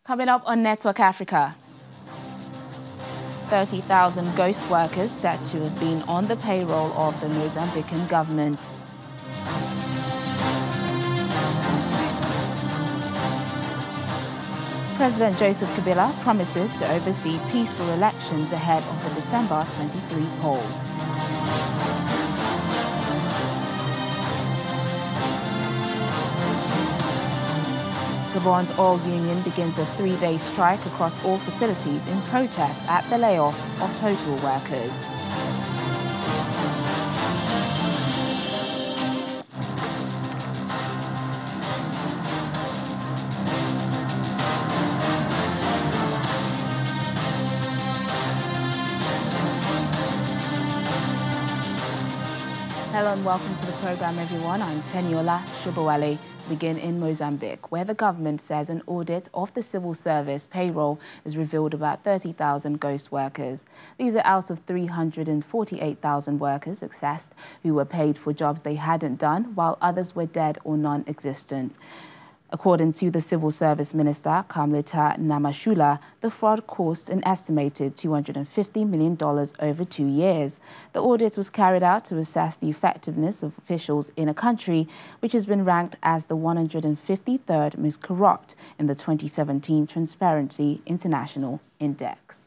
Coming up on Network Africa, 30,000 ghost workers said to have been on the payroll of the Mozambican government. President Joseph Kabila promises to oversee peaceful elections ahead of the December 23 polls. Gabon's oil union begins a 3-day strike across all facilities in protest at the layoff of Total workers. Hello and welcome to the program, everyone. I'm Teniola Shubawale. Begin in Mozambique, where the government says an audit of the civil service payroll has revealed about 30,000 ghost workers. These are out of 348,000 workers assessed who were paid for jobs they hadn't done, while others were dead or non-existent. According to the Civil Service Minister, Kamleta Namashula, the fraud cost an estimated $250 million over 2 years. The audit was carried out to assess the effectiveness of officials in a country which has been ranked as the 153rd most corrupt in the 2017 Transparency International Index.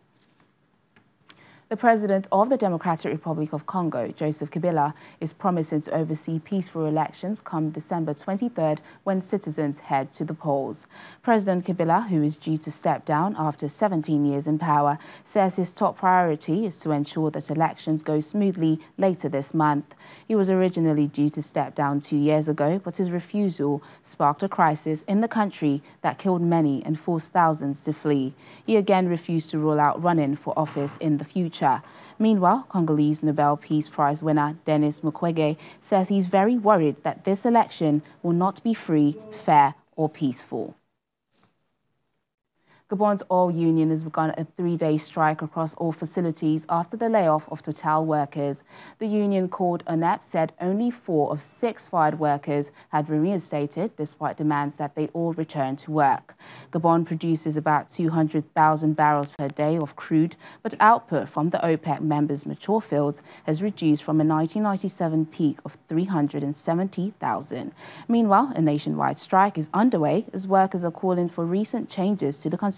The president of the Democratic Republic of Congo, Joseph Kabila, is promising to oversee peaceful elections come December 23rd when citizens head to the polls. President Kabila, who is due to step down after 17 years in power, says his top priority is to ensure that elections go smoothly later this month. He was originally due to step down 2 years ago, but his refusal sparked a crisis in the country that killed many and forced thousands to flee. He again refused to rule out running for office in the future. Meanwhile, Congolese Nobel Peace Prize winner Denis Mukwege says he's very worried that this election will not be free, fair or peaceful. Gabon's oil union has begun a 3-day strike across all facilities after the layoff of Total workers. The union called UNEP said only 4 of 6 fired workers had been reinstated, despite demands that they all return to work. Gabon produces about 200,000 barrels per day of crude, but output from the OPEC members' mature fields has reduced from a 1997 peak of 370,000. Meanwhile, a nationwide strike is underway as workers are calling for recent changes to the Constitution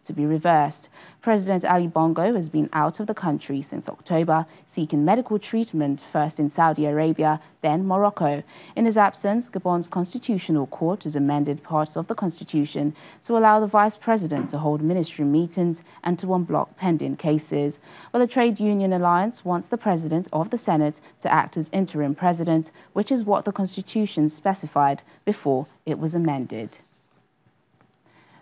to be reversed. President Ali Bongo has been out of the country since October, seeking medical treatment first in Saudi Arabia, then Morocco. In his absence, Gabon's Constitutional Court has amended parts of the Constitution to allow the Vice President to hold ministry meetings and to unblock pending cases. But the Trade Union Alliance wants the President of the Senate to act as interim president, which is what the Constitution specified before it was amended.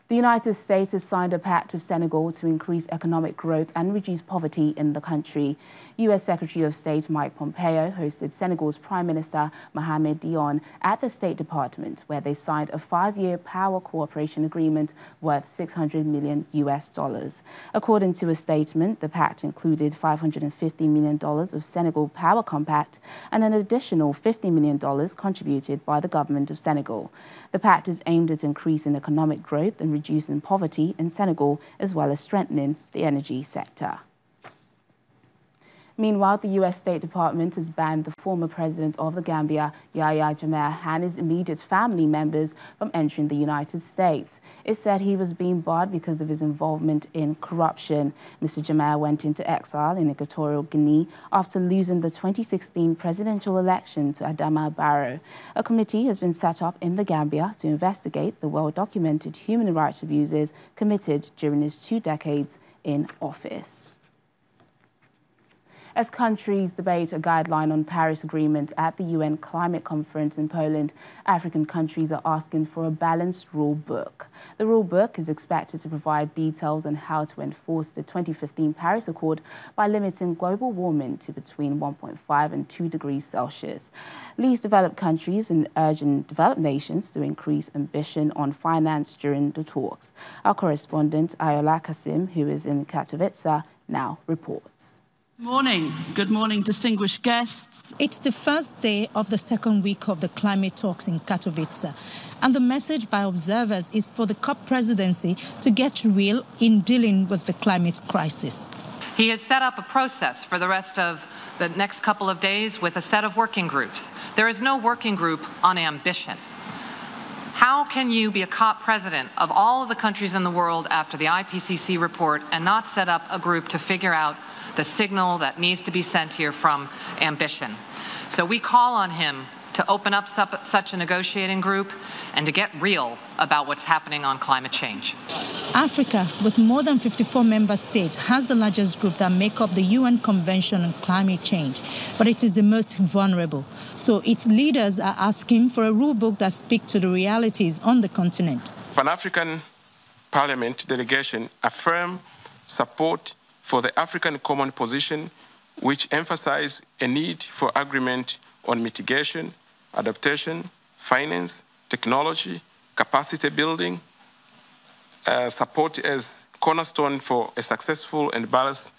The United States has signed a pact with Senegal to increase economic growth and reduce poverty in the country. U.S. Secretary of State Mike Pompeo hosted Senegal's Prime Minister Mohamed Dione at the State Department, where they signed a 5-year power cooperation agreement worth $600 million. According to a statement, the pact included $550 million of Senegal Power Compact and an additional $50 million contributed by the government of Senegal. The pact is aimed at increasing economic growth and reducing poverty in Senegal, as well as strengthening the energy sector. Meanwhile, the U.S. State Department has banned the former president of the Gambia, Yahya Jammeh, and his immediate family members from entering the United States. It said he was being barred because of his involvement in corruption. Mr. Jammeh went into exile in Equatorial Guinea after losing the 2016 presidential election to Adama Barrow. A committee has been set up in the Gambia to investigate the well-documented human rights abuses committed during his 2 decades in office. As countries debate a guideline on Paris Agreement at the UN Climate Conference in Poland, African countries are asking for a balanced rule book. The rule book is expected to provide details on how to enforce the 2015 Paris Accord by limiting global warming to between 1.5 and 2 degrees Celsius. Least developed countries and urging developed nations to increase ambition on finance during the talks. Our correspondent Ayola Kasim, who is in Katowice, now reports. Morning. Good morning, distinguished guests. It's the first day of the second week of the climate talks in Katowice, and the message by observers is for the COP presidency to get real in dealing with the climate crisis. He has set up a process for the rest of the next couple of days with a set of working groups. There is no working group on ambition. How can you be a COP president of all of the countries in the world after the IPCC report and not set up a group to figure out the signal that needs to be sent here from ambition? So we call on him to open up such a negotiating group and to get real about what's happening on climate change. Africa, with more than 54 member states, has the largest group that make up the UN Convention on Climate Change, but it is the most vulnerable. So its leaders are asking for a rule book that speaks to the realities on the continent. Pan-African Parliament delegation affirm support for the African Common Position, which emphasizes a need for agreement on mitigation, adaptation, finance, technology, capacity building, support as cornerstone for a successful and balanced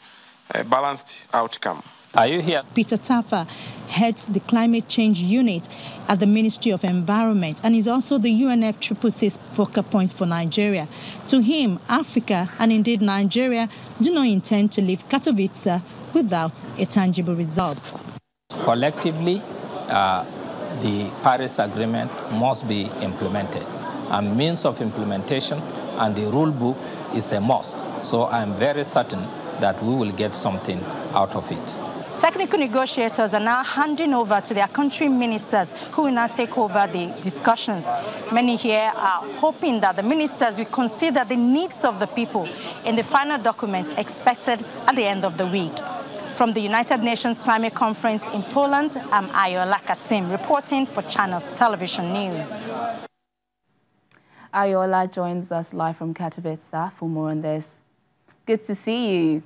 outcome. Are you here? Peter Tafa heads the climate change unit at the Ministry of Environment and is also the UNFCCC's focal point for Nigeria. To him, Africa and indeed Nigeria do not intend to leave Katowice without a tangible result. Collectively, the Paris Agreement must be implemented. A means of implementation and the rule book is a must. So I'm very certain that we will get something out of it. Technical negotiators are now handing over to their country ministers who will now take over the discussions. Many here are hoping that the ministers will consider the needs of the people in the final document expected at the end of the week. From the United Nations Climate Conference in Poland, I'm Ayola Kasim reporting for Channels Television News. Ayola joins us live from Katowice for more on this. Good to see you.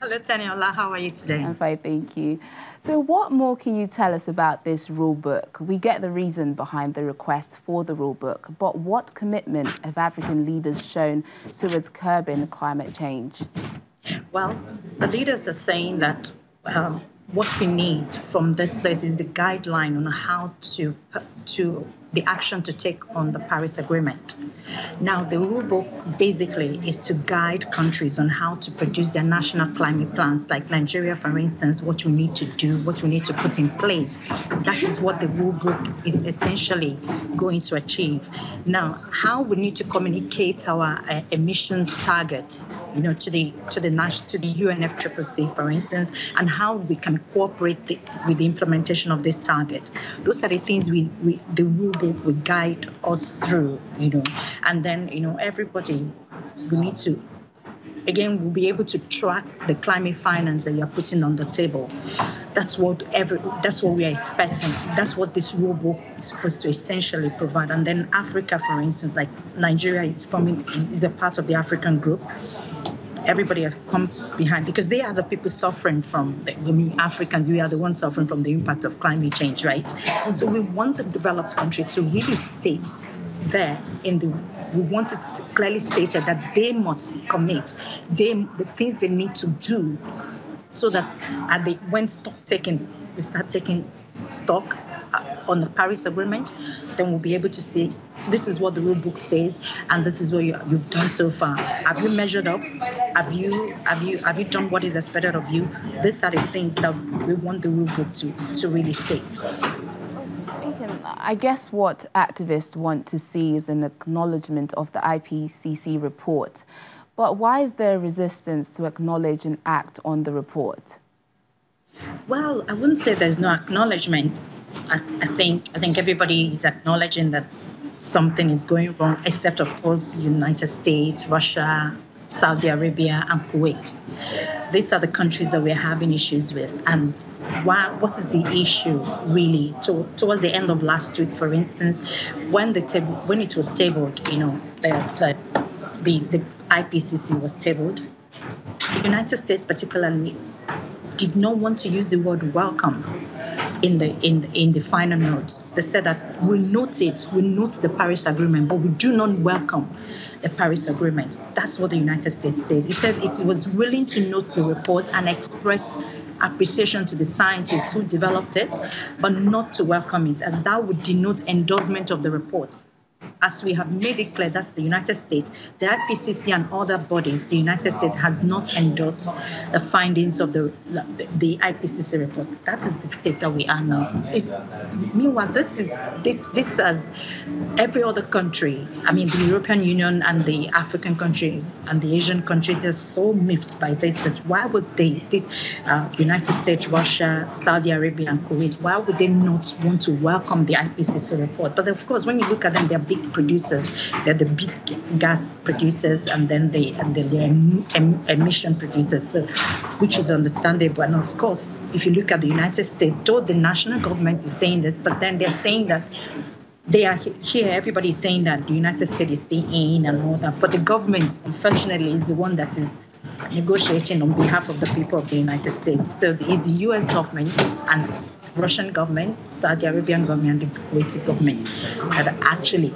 Hello, Taniola. How are you today? I'm fine, thank you. So what more can you tell us about this rule book? We get the reason behind the request for the rule book, but what commitment have African leaders shown towards curbing climate change? Well, the leaders are saying that what we need from this place is the guideline on how to the action to take on the Paris Agreement. Now, the rule book basically is to guide countries on how to produce their national climate plans, like Nigeria, for instance, what we need to do, what we need to put in place. That is what the rule book is essentially going to achieve. Now, how we need to communicate our emissions target, you know, to the UNFCCC, for instance, and how we can cooperate with the implementation of this target. Those are the things the rule book will guide us through, you know, and then, you know, everybody will need to, again, we'll be able to track the climate finance that you're putting on the table. That's what we are expecting. That's what this rule book is supposed to essentially provide. And then Africa, for instance, like Nigeria is a part of the African group. Everybody have come behind because they are the people suffering from, Africans, we are the ones suffering from the impact of climate change, right? So we want the developed country to really state there we want it clearly stated that they must commit the things they need to do so that when we start taking stock on the Paris Agreement, then we'll be able to say, this is what the rule book says, and this is what you've done so far. Have you measured up? Have you done what is expected of you? These are the things that we want the rule book to really state. I guess what activists want to see is an acknowledgement of the IPCC report. But why is there resistance to acknowledge and act on the report? Well, I wouldn't say there's no acknowledgement. I think everybody is acknowledging that something is going wrong, except, of course, United States, Russia, Saudi Arabia, and Kuwait. These are the countries that we're having issues with. And what is the issue, really? Towards the end of last week, for instance, when it was tabled, you know, the IPCC was tabled, the United States particularly did not want to use the word welcome in the final note. they said that we note the Paris Agreement, but we do not welcome the Paris Agreement. That's what the United States says. It said it was willing to note the report and express appreciation to the scientists who developed it, but not to welcome it, as that would denote endorsement of the report. As we have made it clear, that's the United States, the IPCC and other bodies, the United States has not endorsed the findings of the IPCC report. That is the state that we are now. Meanwhile, this as every other country, I mean, the European Union and the African countries and the Asian countries, they're so miffed by this that why would United States, Russia, Saudi Arabia, and Kuwait, why would they not want to welcome the IPCC report? But of course, when you look at them, they're big producers. They're the big gas producers, and then the emission producers, so, which is understandable. And of course, if you look at the United States, though the national government is saying this, but then they're saying that they are here. Everybody is saying that the United States is staying in and all that, but the government, unfortunately, is the one that is negotiating on behalf of the people of the United States. So it's the U.S. government and Russian government, Saudi Arabian government, and the Kuwaiti government that are actually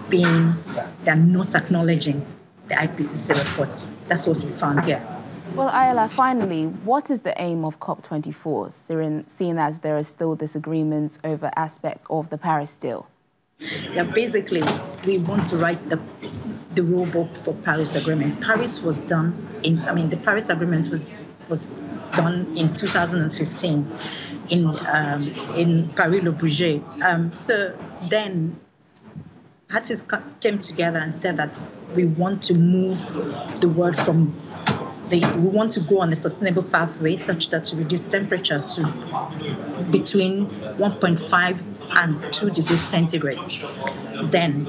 they're not acknowledging the IPCC reports. That's what we found here. Well, Ayala, finally, what is the aim of COP24, seeing as there are still disagreements over aspects of the Paris deal? Yeah, basically, we want to write the rule book for Paris Agreement. Paris was done the Paris Agreement was done in 2015 in Paris-Le Bourget. So then artists came together and said that we want to move the world from we want to go on a sustainable pathway such that to reduce temperature to between 1.5 and 2 degrees centigrade. Then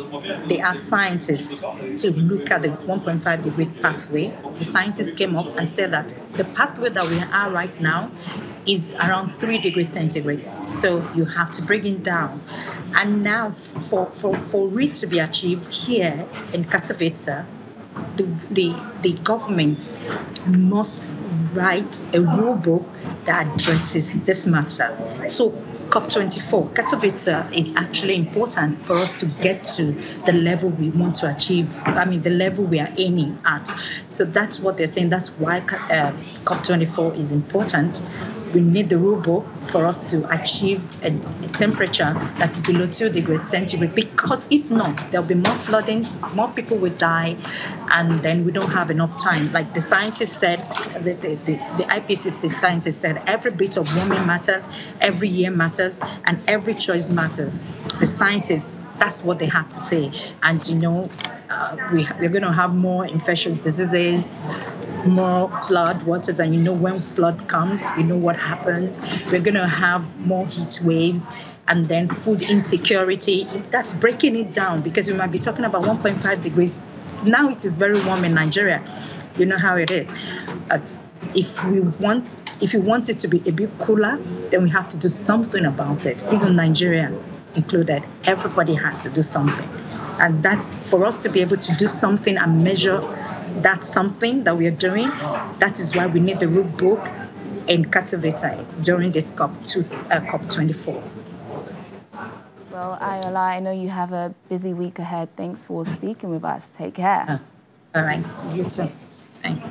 they asked scientists to look at the 1.5 degree pathway. The scientists came up and said that the pathway that we are right now is around 3 degrees centigrade. So you have to bring it down. And now for it to be achieved here in Katowice, the government must write a rule book that addresses this matter. So COP24, Katowice is actually important for us to get to the level we want to achieve, the level we are aiming at. So that's what they're saying. That's why COP24 is important. We need the rule book for us to achieve a temperature that's below 2 degrees centigrade, because if not, there'll be more flooding, more people will die, and then we don't have enough time. Like the scientists said, the IPCC scientists said, every bit of warming matters, every year matters, and every choice matters. The scientists, that's what they have to say. And we're going to have more infectious diseases, more flood waters, and when flood comes, what happens. We're going to have more heat waves, and then food insecurity. That's breaking it down, because we might be talking about 1.5 degrees. Now it is very warm in Nigeria. You know how it is. But if you want it to be a bit cooler, then we have to do something about it. Even Nigeria included, everybody has to do something. And that's for us to be able to do something and measure that something that we are doing. That is why we need the rule book in Katowice during this COP24. Well, Ayala, I know you have a busy week ahead. Thanks for speaking with us. Take care. All right. You too. Thanks.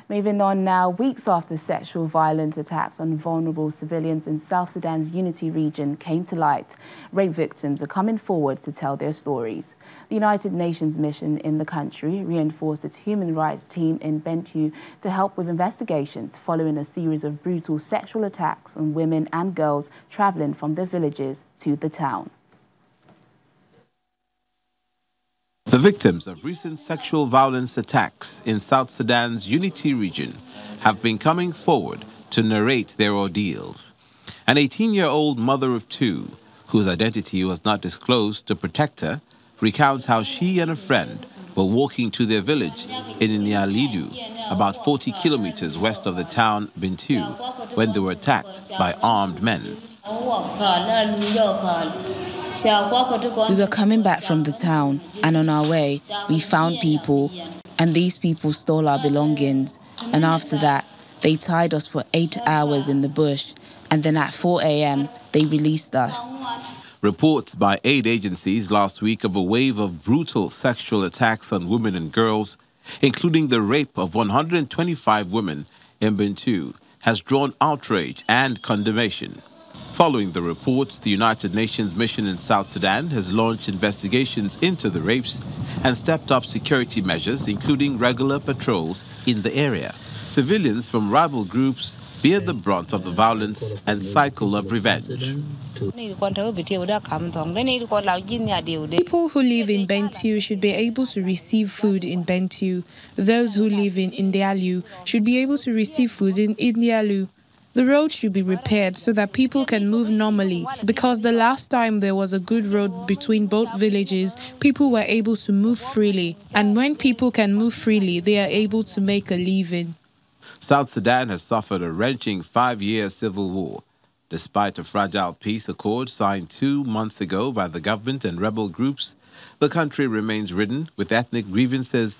Moving on now, weeks after sexual violence attacks on vulnerable civilians in South Sudan's Unity region came to light, rape victims are coming forward to tell their stories. The United Nations mission in the country reinforced its human rights team in Bentiu to help with investigations following a series of brutal sexual attacks on women and girls traveling from their villages to the town. The victims of recent sexual violence attacks in South Sudan's Unity region have been coming forward to narrate their ordeals. An 18-year-old mother of two, whose identity was not disclosed to protect her, recounts how she and a friend were walking to their village in Nyalidu, about 40 kilometers west of the town Bentiu, when they were attacked by armed men. We were coming back from the town, and on our way, we found people, and these people stole our belongings. And after that, they tied us for 8 hours in the bush and then at 4 a.m. they released us. Reports by aid agencies last week of a wave of brutal sexual attacks on women and girls, including the rape of 125 women in Bentiu, has drawn outrage and condemnation. Following the reports, the United Nations mission in South Sudan has launched investigations into the rapes and stepped up security measures, including regular patrols in the area. Civilians from rival groups bear the brunt of the violence and cycle of revenge. People who live in Bentiu should be able to receive food in Bentiu. Those who live in Indialu should be able to receive food in Indialu. The road should be repaired so that people can move normally, because the last time there was a good road between both villages, people were able to move freely. And when people can move freely, they are able to make a living. South Sudan has suffered a wrenching 5-year civil war. Despite a fragile peace accord signed 2 months ago by the government and rebel groups, the country remains ridden with ethnic grievances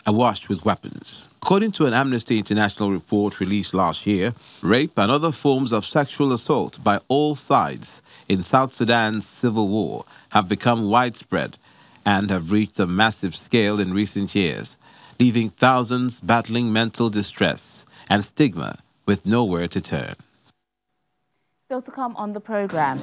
awash with weapons. According to an Amnesty International report released last year, rape and other forms of sexual assault by all sides in South Sudan's civil war have become widespread and have reached a massive scale in recent years, leaving thousands battling mental distress and stigma with nowhere to turn. Still to come on the program,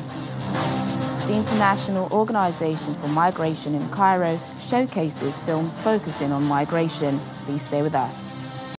the International Organization for Migration in Cairo showcases films focusing on migration. Please stay with us.